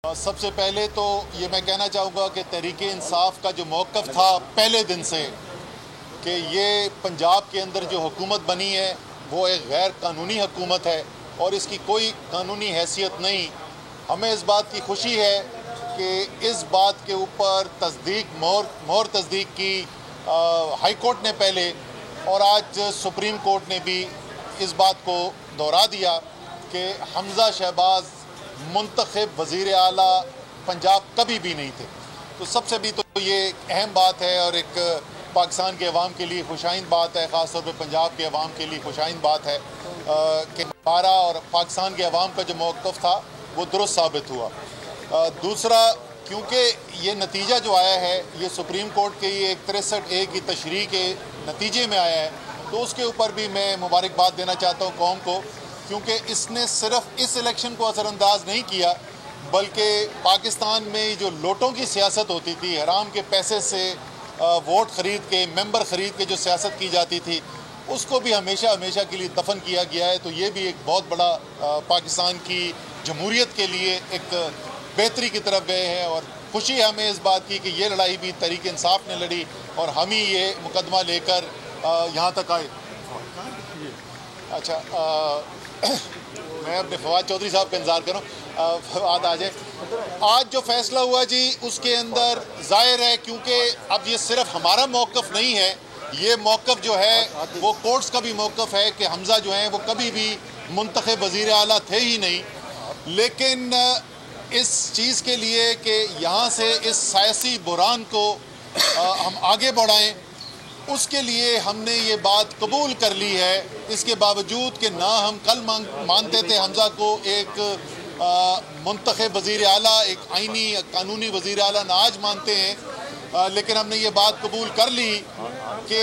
سب سے پہلے تو یہ میں کہنا چاہوں گا کہ تحریک انصاف کا جو موقف تھا پہلے دن سے کہ یہ پنجاب کے اندر جو حکومت بنی ہے وہ ایک غیر قانونی حکومت ہے اور اس کی کوئی قانونی حیثیت نہیں. ہمیں اس بات کی خوشی ہے کہ اس بات کے اوپر مہر تصدیق کی ہائی کورٹ نے پہلے اور آج سپریم کورٹ نے بھی اس بات کو دہرا دیا کہ حمزہ شہباز منتخب وزیر اعلیٰ پنجاب کبھی بھی نہیں تھے. تو سب سے بھی تو یہ ایک اہم بات ہے اور ایک پاکستان کے عوام کے لیے خوشائند بات ہے، خاص طور پہ پنجاب کے عوام کے لیے خوشائند بات ہے کہ ہمارا اور پاکستان کے عوام کا جو موقف تھا وہ درست ثابت ہوا. دوسرا، کیونکہ یہ نتیجہ جو آیا ہے یہ سپریم کورٹ کے یہ 63A کی تشریح کے نتیجے میں آیا ہے، تو اس کے اوپر بھی میں مبارکباد دینا چاہتا ہوں قوم کو، کیونکہ اس نے صرف اس الیکشن کو اثر انداز نہیں کیا بلکہ پاکستان میں جو لوٹوں کی سیاست ہوتی تھی، حرام کے پیسے سے ووٹ خرید کے، ممبر خرید کے جو سیاست کی جاتی تھی، اس کو بھی ہمیشہ کے لیے دفن کیا گیا ہے. تو یہ بھی ایک بہت بڑا پاکستان کی جمہوریت کے لیے ایک بہتری کی طرف گئے ہیں اور خوشی ہے ہمیں اس بات کی کہ یہ لڑائی بھی تحریک انصاف نے لڑی اور ہم ہی یہ مقدمہ لے کر یہاں تک آئے. اچھا، میں اپنے فواد چودھری صاحب کا انتظار کروں. فواد آ جائے. آج جو فیصلہ ہوا جی اس کے اندر ظاہر ہے، کیونکہ اب یہ صرف ہمارا موقف نہیں ہے، یہ موقف جو ہے وہ کورٹس کا بھی موقف ہے کہ حمزہ جو ہیں وہ کبھی بھی منتخب وزیر اعلیٰ تھے ہی نہیں. لیکن اس چیز کے لیے کہ یہاں سے اس سیاسی بحران کو ہم آگے بڑھائیں، اس کے لیے ہم نے یہ بات قبول کر لی ہے، اس کے باوجود کہ نہ ہم کل مانتے تھے حمزہ کو ایک منتخب وزیر اعلیٰ، ایک آئینی قانونی وزیر اعلیٰ نہ آج مانتے ہیں، لیکن ہم نے یہ بات قبول کر لی کہ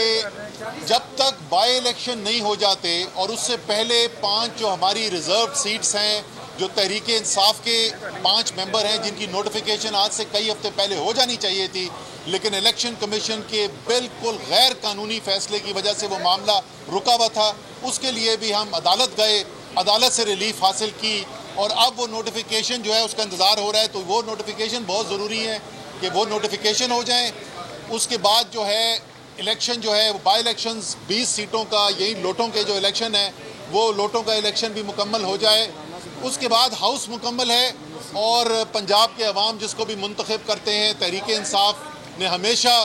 جب تک بائی الیکشن نہیں ہو جاتے اور اس سے پہلے 5 جو ہماری ریزرو سیٹس ہیں، جو تحریک انصاف کے 5 ممبر ہیں جن کی نوٹیفیکیشن آج سے کئی ہفتے پہلے ہو جانی چاہیے تھی، لیکن الیکشن کمیشن کے بالکل غیر قانونی فیصلے کی وجہ سے وہ معاملہ رکا ہوا تھا. اس کے لیے بھی ہم عدالت گئے، عدالت سے ریلیف حاصل کی اور اب وہ نوٹیفیکیشن جو ہے اس کا انتظار ہو رہا ہے. تو وہ نوٹیفیکیشن بہت ضروری ہے کہ وہ نوٹیفیکیشن ہو جائیں. اس کے بعد جو ہے الیکشن جو ہے بائی الیکشنز 20 سیٹوں کا، یہی لوٹوں کے جو الیکشن ہے وہ لوٹوں کا الیکشن بھی مکمل ہو جائے. اس کے بعد ہاؤس مکمل ہے اور پنجاب کے عوام جس کو بھی منتخب کرتے ہیں، تحریک انصاف نے ہمیشہ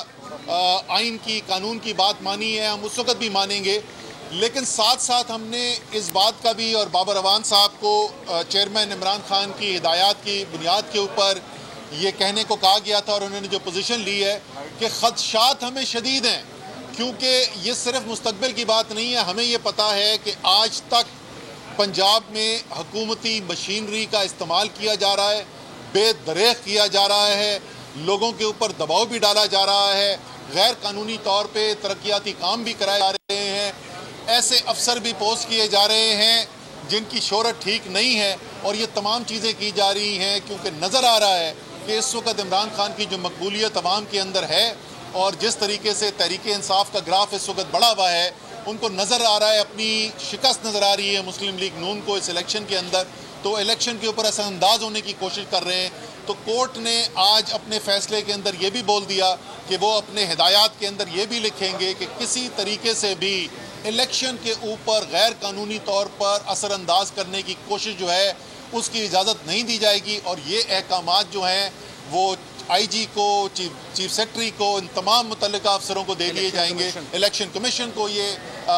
آئین کی، قانون کی بات مانی ہے، ہم اس وقت بھی مانیں گے. لیکن ساتھ ساتھ ہم نے اس بات کا بھی، اور بابر اعوان صاحب کو چیئرمین عمران خان کی ہدایات کی بنیاد کے اوپر یہ کہنے کو کہا گیا تھا اور انہوں نے جو پوزیشن لی ہے کہ خدشات ہمیں شدید ہیں، کیونکہ یہ صرف مستقبل کی بات نہیں ہے. ہمیں یہ پتہ ہے کہ آج تک پنجاب میں حکومتی مشینری کا استعمال کیا جا رہا ہے، بے دریغ کیا جا رہا ہے، لوگوں کے اوپر دباؤ بھی ڈالا جا رہا ہے، غیر قانونی طور پہ ترقیاتی کام بھی کرائے جا رہے ہیں، ایسے افسر بھی پوسٹ کیے جا رہے ہیں جن کی شہرت ٹھیک نہیں ہے. اور یہ تمام چیزیں کی جا رہی ہیں کیونکہ نظر آ رہا ہے کہ اس وقت عمران خان کی جو مقبولیت عوام کے اندر ہے اور جس طریقے سے تحریک انصاف کا گراف اس وقت بڑھا ہوا ہے، ان کو نظر آ رہا ہے، اپنی شکست نظر آ رہی ہے مسلم لیگ نون کو اس الیکشن کے اندر. تو الیکشن کے اوپر اثر انداز ہونے کی کوشش کر رہے ہیں. تو کورٹ نے آج اپنے فیصلے کے اندر یہ بھی بول دیا کہ وہ اپنے ہدایات کے اندر یہ بھی لکھیں گے کہ کسی طریقے سے بھی الیکشن کے اوپر غیر قانونی طور پر اثر انداز کرنے کی کوشش جو ہے اس کی اجازت نہیں دی جائے گی. اور یہ احکامات جو ہیں وہ آئی جی کو، چیف سیکرٹری کو، ان تمام متعلقہ افسروں کو دے دیے جائیں گے. الیکشن کمیشن کو یہ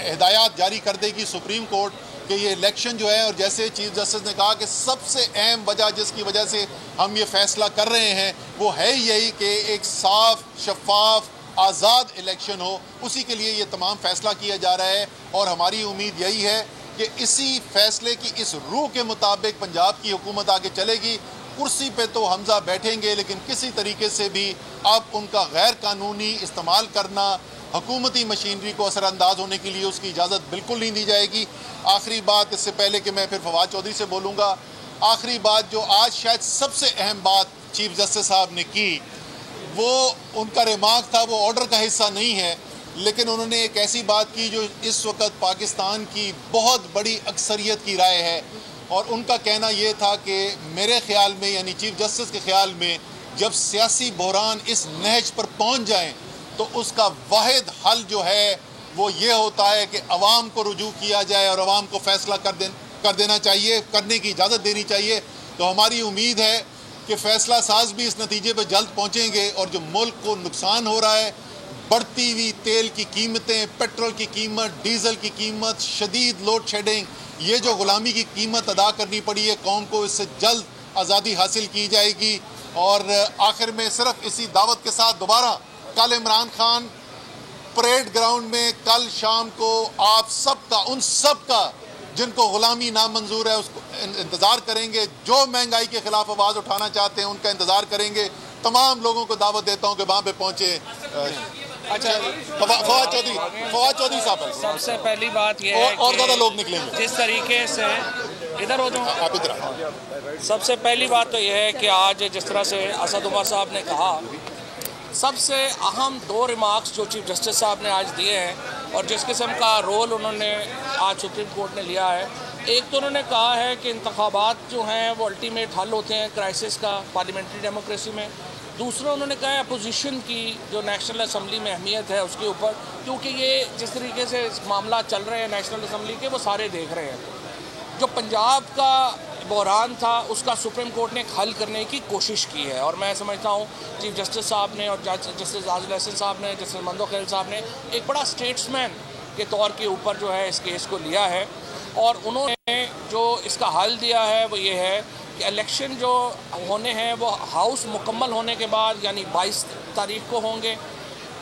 ہدایات جاری کر دے گی سپریم کورٹ کہ یہ الیکشن جو ہے، اور جیسے چیف جسٹس نے کہا کہ سب سے اہم وجہ جس کی وجہ سے ہم یہ فیصلہ کر رہے ہیں وہ ہے یہی کہ ایک صاف، شفاف، آزاد الیکشن ہو. اسی کے لیے یہ تمام فیصلہ کیا جا رہا ہے اور ہماری امید یہی ہے کہ اسی فیصلے کی اس روح کے مطابق پنجاب کی حکومت آگے چلے گی. کرسی پہ تو حمزہ بیٹھیں گے لیکن کسی طریقے سے بھی اب ان کا غیر قانونی استعمال کرنا، حکومتی مشینری کو اثر انداز ہونے کے لیے اس کی اجازت بالکل نہیں دی جائے گی. آخری بات، اس سے پہلے کہ میں پھر فواد چودھری سے بولوں گا، آخری بات جو آج شاید سب سے اہم بات چیف جسٹس صاحب نے کی، وہ ان کا ریمارک تھا، وہ آرڈر کا حصہ نہیں ہے، لیکن انہوں نے ایک ایسی بات کی جو اس وقت پاکستان کی بہت بڑی اکثریت کی رائے ہے. اور ان کا کہنا یہ تھا کہ میرے خیال میں یعنی چیف جسٹس کے خیال میں جب سیاسی بحران اس نہج پر پہنچ جائیں تو اس کا واحد حل جو ہے وہ یہ ہوتا ہے کہ عوام کو رجوع کیا جائے اور عوام کو فیصلہ کر دینا چاہیے، کرنے کی اجازت دینی چاہیے۔ تو ہماری امید ہے کہ فیصلہ ساز بھی اس نتیجے پہ جلد پہنچیں گے، اور جو ملک کو نقصان ہو رہا ہے، بڑھتی ہوئی تیل کی قیمتیں، پیٹرول کی قیمت، ڈیزل کی قیمت، شدید لوڈ شیڈنگ، یہ جو غلامی کی قیمت ادا کرنی پڑی ہے قوم کو، اس سے جلد آزادی حاصل کی جائے گی۔ اور آخر میں صرف اسی دعوت کے ساتھ دوبارہ کل عمران خان پریڈ گراؤنڈ میں کل شام کو آپ سب کا، ان سب کا جن کو غلامی نامنظور ہے، اس کو انتظار کریں گے، جو مہنگائی کے خلاف آواز اٹھانا چاہتے ہیں ان کا انتظار کریں گے۔ تمام لوگوں کو دعوت دیتا ہوں کہ وہاں پہ پہنچے۔ اچھا فواد چودھری صاحب، سب سے پہلی بات یہ ہے اور زیادہ لوگ نکلیں گے، جس طریقے سے ادھر ہو جاؤں، آپ ادھر۔ سب سے پہلی بات تو یہ ہے کہ آج جس طرح سے اسد عمر صاحب نے کہا، سب سے اہم دو ریمارکس جو چیف جسٹس صاحب نے آج دیے ہیں اور جس قسم کا رول انہوں نے آج سپریم کورٹ نے لیا ہے، ایک تو انہوں نے کہا ہے کہ انتخابات جو ہیں وہ الٹیمیٹ حل ہوتے ہیں کرائسس کا پارلیمنٹری ڈیموکریسی میں۔ دوسرا انہوں نے کہا ہے اپوزیشن کی جو نیشنل اسمبلی میں اہمیت ہے اس کے اوپر، کیونکہ یہ جس طریقے سے معاملات چل رہے ہیں نیشنل اسمبلی کے وہ سارے دیکھ رہے ہیں۔ جو پنجاب کا بحران تھا اس کا سپریم کورٹ نے ایک حل کرنے کی کوشش کی ہے، اور میں سمجھتا ہوں چیف جسٹس صاحب نے اور جسٹس عادل احسن صاحب نے، جسٹس مندو خیل صاحب نے ایک بڑا اسٹیٹس مین کے طور کے اوپر جو ہے اس کیس کو لیا ہے، اور انہوں نے جو اس کا حل دیا ہے وہ یہ ہے کہ الیکشن جو ہونے ہیں وہ ہاؤس مکمل ہونے کے بعد یعنی 22 تاریخ کو ہوں گے۔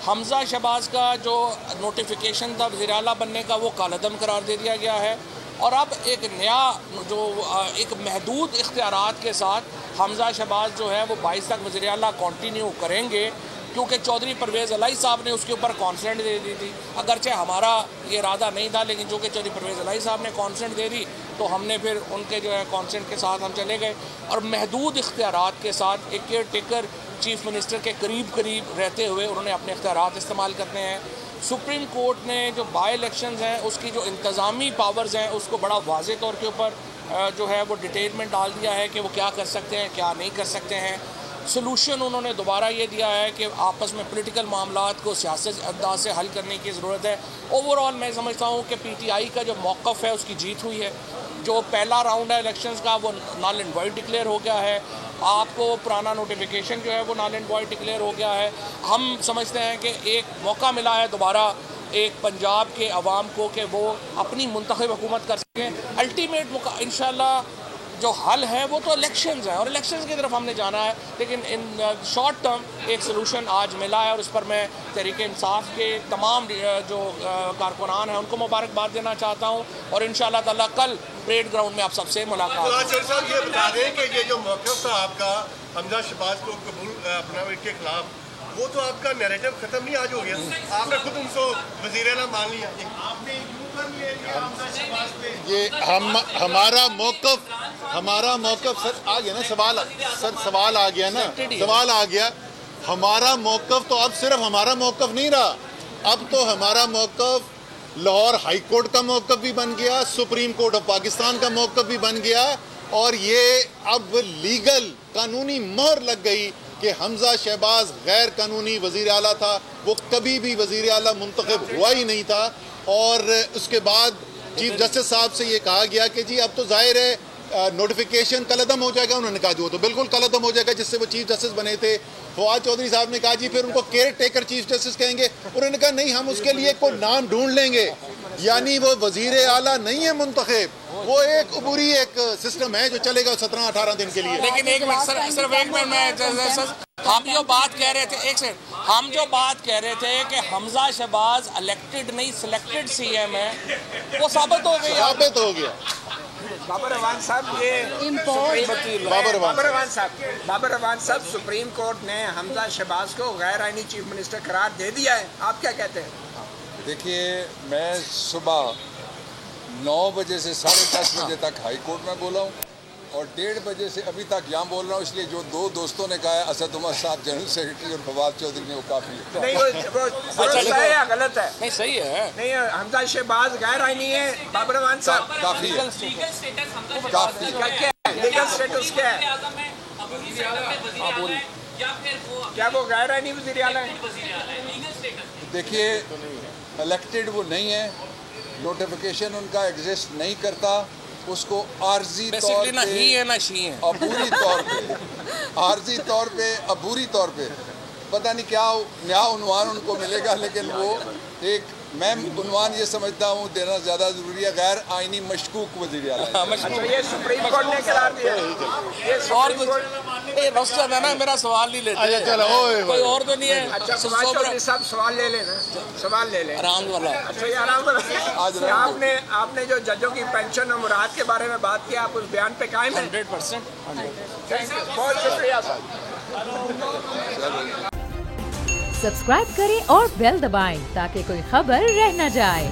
حمزہ شہباز کا جو نوٹیفیکیشن تھا وزیر اعلیٰ بننے کا وہ کالعدم قرار دے دیا گیا ہے، اور اب ایک نیا جو ایک محدود اختیارات کے ساتھ حمزہ شہباز جو ہے وہ 22 تک وزیر اعلیٰ کنٹینیو کریں گے، کیونکہ چودھری پرویز الہی صاحب نے اس کے اوپر کانسنٹ دے دی تھی، اگرچہ ہمارا یہ ارادہ نہیں تھا، لیکن چونکہ چودھری پرویز الہی صاحب نے کانسنٹ دے دی تو ہم نے پھر ان کے جو ہے کانسنٹ کے ساتھ ہم چلے گئے، اور محدود اختیارات کے ساتھ ایک کیئر ٹیکر چیف منسٹر کے قریب رہتے ہوئے انہوں نے اپنے اختیارات استعمال کرنے ہیں۔ سپریم کورٹ نے جو بائی الیکشنز ہیں اس کی جو انتظامی پاورز ہیں اس کو بڑا واضح طور کے اوپر جو ہے وہ ڈیٹیل میں ڈال دیا ہے کہ وہ کیا کر سکتے ہیں کیا نہیں کر سکتے ہیں۔ سلوشن انہوں نے دوبارہ یہ دیا ہے کہ آپس میں پولیٹیکل معاملات کو سیاست انداز سے حل کرنے کی ضرورت ہے۔ اوورآل میں سمجھتا ہوں کہ پی ٹی آئی کا جو موقف ہے اس کی جیت ہوئی ہے۔ جو پہلا راؤنڈ ہے الیکشنز کا وہ نل اینڈ وائڈ ڈکلیئر ہو گیا ہے، آپ کو پرانا نوٹیفیکیشن جو ہے وہ نل اینڈ وائڈ ڈکلیئر ہو گیا ہے۔ ہم سمجھتے ہیں کہ ایک موقع ملا ہے دوبارہ ایک پنجاب کے عوام کو کہ وہ اپنی منتخب حکومت کر سکیں۔ الٹیمیٹ انشاءاللہ جو حل ہے وہ تو الیکشنز ہیں اور الیکشنز کی طرف ہم نے جانا ہے، لیکن ان شارٹ ٹرم ایک سلوشن آج ملا ہے، اور اس پر میں تحریک انصاف کے تمام جو کارکنان ہیں ان کو مبارکباد دینا چاہتا ہوں، اور انشاءاللہ تعالیٰ کل پریڈ گراؤنڈ میں آپ سب سے ملاقات ہوگی۔ صاحب یہ بتا دیں کہ یہ جو موقف تھا آپ کا حمزہ شہباز کو قبول اپنا کے خلاف، وہ تو آپ کا نیریٹو ختم نہیں آج ہو گیا؟ آپ نے خود ان کو وزیر اعلیٰ مان لیا، آپ نے کیوں کر لیا حمزہ شہباز پہ؟ یہ ہمارا موقف سر آ گیا نا، سوال آ گیا نا، سوال آ گیا۔ ہمارا موقف تو اب صرف ہمارا موقف نہیں رہا، اب تو ہمارا موقف لاہور ہائی کورٹ کا موقف بھی بن گیا، سپریم کورٹ آف پاکستان کا موقف بھی بن گیا، اور یہ اب لیگل قانونی مہر لگ گئی کہ حمزہ شہباز غیر قانونی وزیر اعلیٰ تھا، وہ کبھی بھی وزیر اعلیٰ منتخب ہوا ہی نہیں تھا۔ اور اس کے بعد چیف جسٹس صاحب سے یہ کہا گیا کہ جی اب تو ظاہر ہے نوٹیفیکیشن کل عدم ہو جائے گا۔ انہوں نے کہا جو تو بالکل کل عدم ہو جائے گا جس سے وہ چیف جسٹس بنے تھے۔ فواد چودھری صاحب نے کہا جی پھر ان کو کیئر ٹیکر چیف جسٹس کہیں گے۔ انہوں نے کہا نہیں، ہم اس کے لیے کوئی نام ڈھونڈ لیں گے، یعنی وہ وزیر اعلیٰ نہیں ہے منتخب، وہ ایک عبوری ایک سسٹم ہے جو چلے گا 17-18 دن کے لیے۔ لیکن صرف ایک منٹ میں ہم جو بات کہہ رہے تھے، ایک سیکنڈ، ہم جو بات کہہ رہے تھے کہ حمزہ شہباز الیکٹڈ نہیں سلیکٹڈ سی ایم ہے، وہ ثابت ہو گئی، ثابت ہو گیا۔ بابر اعوان صاحب، یہ بابر اعوان صاحب، سپریم کورٹ نے حمزہ شہباز کو غیر آئینی چیف منسٹر قرار دے دیا ہے، آپ کیا کہتے ہیں؟ دیکھیے، میں صبح 9 بجے سے 10:30 بجے تک ہائی کورٹ میں بولا ہوں، اور 1:30 بجے سے ابھی تک یہاں بول رہا ہوں، اس لیے جو 2 دوستوں نے کہا ہے اسد عمر صاحب جنرل سیکرٹری اور فواد چودھری نے، وہ کافی ہے. نہیں وہ درست ہے یا غلط ہے؟ نہیں صحیح ہے. نہیں حمزہ شہباز غیر آئینی ہے، بابر امان صاحب کافی ہے. کافی کیا ہے لیگل سٹیٹس کیا ہے؟ کیا وہ غیر آئینی وزیر اعلیٰ ہیں؟ دیکھیے الیکٹڈ وہ نہیں ہے، نوٹیفیکیشن ان کا ایگزسٹ نہیں کرتا، اس کو عارضی طور نہ ہی ہے نہ شی ہے، عبوری طور پہ عارضی طور پہ عبوری طور پہ پتہ نہیں کیا نیا عنوان ان کو ملے گا، لیکن وہ ایک میں عنوان یہ سمجھتا ہوں دینا زیادہ ضروری ہے، غیر آئینی مشکوک وزیر اعلیٰ. یہ سپریم کورٹ نے قرار دیا. اور رسٹر ہے نا، میرا سوال نہیں لیتے، کوئی اور تو نہیں ہے. اچھا صاحب سوال لے لیں نا، سوال لے لیں آرام والا. اچھا یہ آرام والا. آپ نے جو ججوں کی پینشن اور مراحت کے بارے میں بات کی، آپ اس بیان پہ قائم ہیں؟ 100%. بہت شکریہ سر. سبسکرائب کریں اور بیل دبائیں تاکہ کوئی خبر رہ نہ جائے.